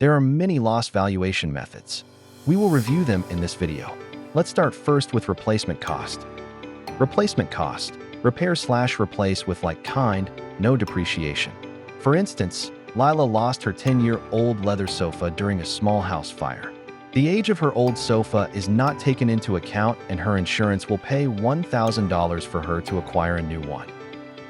There are many loss valuation methods. We will review them in this video. Let's start first with replacement cost. Replacement cost. Repair/replace with like kind, no depreciation. For instance, Lila lost her 10-year-old leather sofa during a small house fire. The age of her old sofa is not taken into account and her insurance will pay $1,000 for her to acquire a new one.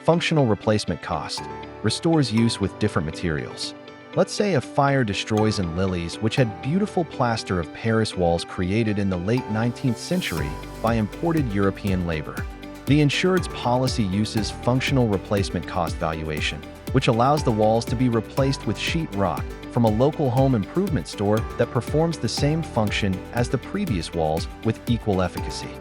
Functional replacement cost. Restores use with different materials. Let's say a fire destroys an Lily's, which had beautiful plaster of Paris walls created in the late 19th century by imported European labor. The insured's policy uses functional replacement cost valuation, which allows the walls to be replaced with sheetrock from a local home improvement store that performs the same function as the previous walls with equal efficacy.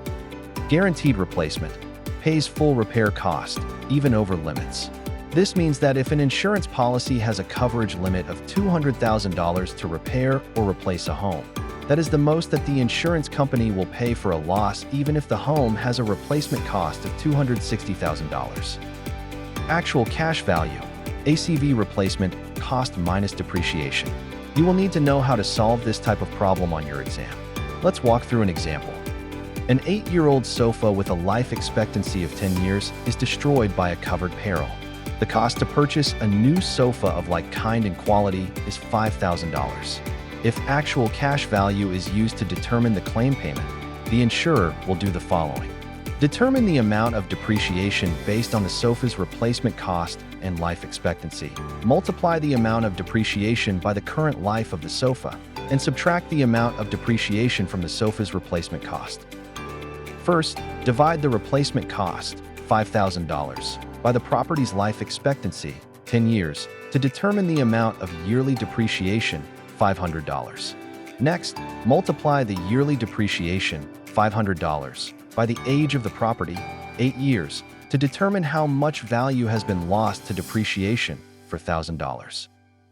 Guaranteed replacement. Pays full repair cost, even over limits. This means that if an insurance policy has a coverage limit of $200,000 to repair or replace a home, that is the most that the insurance company will pay for a loss even if the home has a replacement cost of $260,000. Actual cash value. ACV replacement cost minus depreciation. You will need to know how to solve this type of problem on your exam. Let's walk through an example. An 8-year-old sofa with a life expectancy of 10 years is destroyed by a covered peril. The cost to purchase a new sofa of like kind and quality is $5,000. If actual cash value is used to determine the claim payment, the insurer will do the following. Determine the amount of depreciation based on the sofa's replacement cost and life expectancy. Multiply the amount of depreciation by the current life of the sofa, and subtract the amount of depreciation from the sofa's replacement cost. First, divide the replacement cost, $5,000, by the property's life expectancy, 10 years, to determine the amount of yearly depreciation, $500. Next, multiply the yearly depreciation, $500, by the age of the property, 8 years, to determine how much value has been lost to depreciation, for $1,000.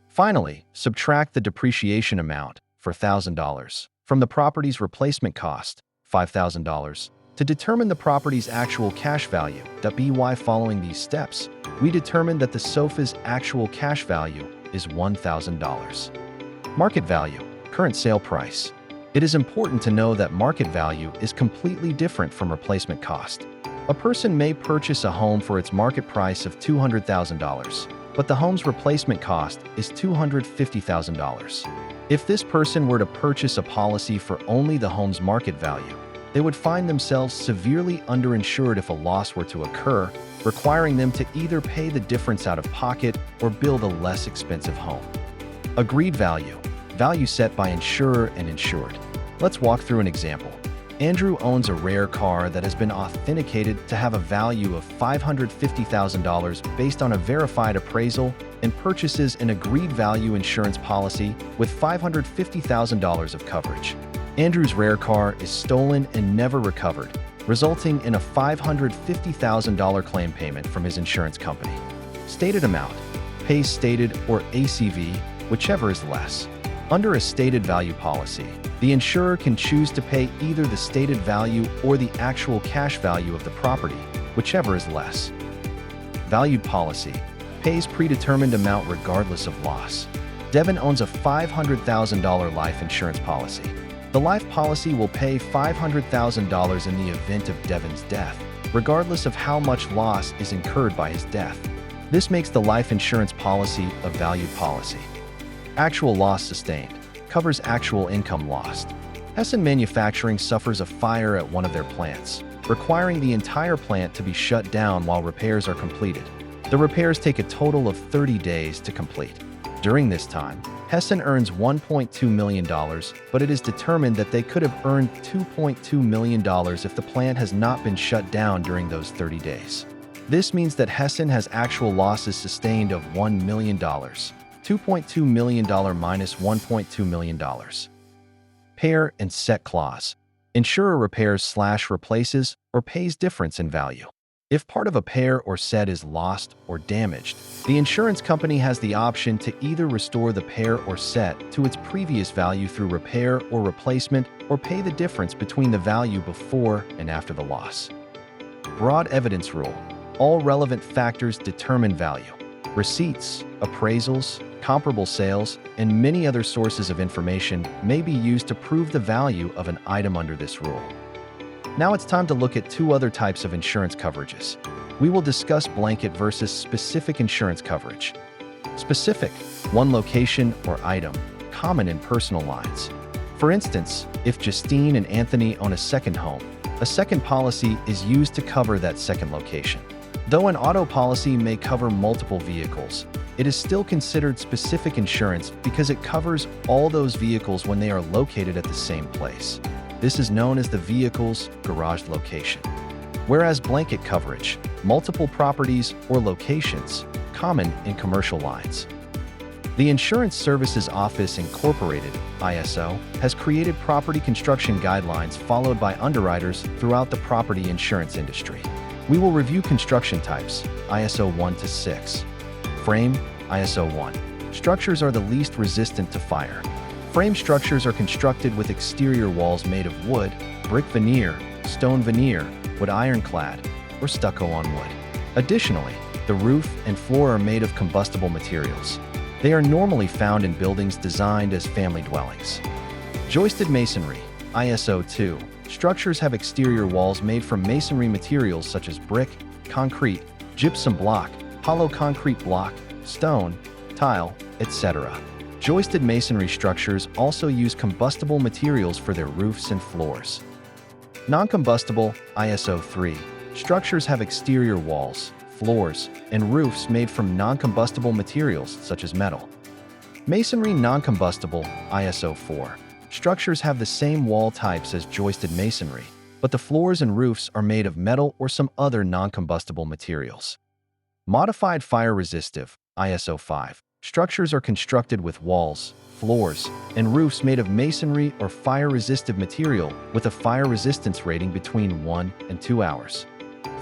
Finally, subtract the depreciation amount, for $1,000, from the property's replacement cost, $5,000, to determine the property's actual cash value. By following these steps, we determined that the sofa's actual cash value is $1,000. Market value, current sale price. It is important to know that market value is completely different from replacement cost. A person may purchase a home for its market price of $200,000, but the home's replacement cost is $250,000. If this person were to purchase a policy for only the home's market value, they would find themselves severely underinsured if a loss were to occur, requiring them to either pay the difference out of pocket or build a less expensive home. Agreed value. Value set by insurer and insured. Let's walk through an example. Andrew owns a rare car that has been authenticated to have a value of $550,000 based on a verified appraisal and purchases an agreed value insurance policy with $550,000 of coverage. Andrew's rare car is stolen and never recovered, resulting in a $550,000 claim payment from his insurance company. Stated amount. Pays stated or ACV, whichever is less. Under a stated value policy, the insurer can choose to pay either the stated value or the actual cash value of the property, whichever is less. Valued policy. Pays predetermined amount regardless of loss. Devin owns a $500,000 life insurance policy. The life policy will pay $500,000 in the event of Devin's death, regardless of how much loss is incurred by his death. This makes the life insurance policy a valued policy. Actual loss sustained. Covers actual income lost. Hessen Manufacturing suffers a fire at one of their plants, requiring the entire plant to be shut down while repairs are completed. The repairs take a total of 30 days to complete. During this time, Hessen earns $1.2 million, but it is determined that they could have earned $2.2 million if the plant has not been shut down during those 30 days. This means that Hessen has actual losses sustained of $1 million, $2.2 million minus $1.2 million. Pair and set clause. Insurer repairs/replaces or pays difference in value. If part of a pair or set is lost or damaged, the insurance company has the option to either restore the pair or set to its previous value through repair or replacement, or pay the difference between the value before and after the loss. Broad evidence rule. All relevant factors determine value. Receipts, appraisals, comparable sales, and many other sources of information may be used to prove the value of an item under this rule. Now it's time to look at two other types of insurance coverages. We will discuss blanket versus specific insurance coverage. Specific, one location or item, common in personal lines. For instance, if Justine and Anthony own a second home, a second policy is used to cover that second location. Though an auto policy may cover multiple vehicles, it is still considered specific insurance because it covers all those vehicles when they are located at the same place. This is known as the vehicle's garage location. Whereas blanket coverage, multiple properties or locations, common in commercial lines. The Insurance Services Office Incorporated, ISO, has created property construction guidelines followed by underwriters throughout the property insurance industry. We will review construction types, ISO 1 to 6. Frame, ISO 1. Structures are the least resistant to fire. Frame structures are constructed with exterior walls made of wood, brick veneer, stone veneer, wood ironclad, or stucco on wood. Additionally, the roof and floor are made of combustible materials. They are normally found in buildings designed as family dwellings. Joisted masonry, ISO 2. Structures have exterior walls made from masonry materials such as brick, concrete, gypsum block, hollow concrete block, stone, tile, etc. Joisted masonry structures also use combustible materials for their roofs and floors. Non-combustible, ISO 3. Structures have exterior walls, floors, and roofs made from non-combustible materials such as metal. Masonry non-combustible, ISO 4. Structures have the same wall types as joisted masonry, but the floors and roofs are made of metal or some other non-combustible materials. Modified fire resistive, ISO 5. Structures are constructed with walls, floors, and roofs made of masonry or fire-resistive material with a fire resistance rating between 1 and 2 hours.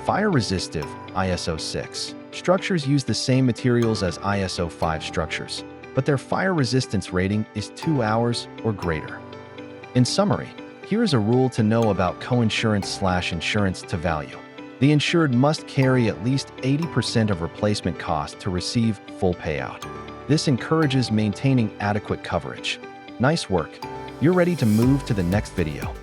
Fire-resistive, ISO 6. Structures use the same materials as ISO 5 structures, but their fire resistance rating is 2 hours or greater. In summary, here is a rule to know about coinsurance/insurance to value. The insured must carry at least 80% of replacement cost to receive full payout. This encourages maintaining adequate coverage. Nice work! You're ready to move to the next video.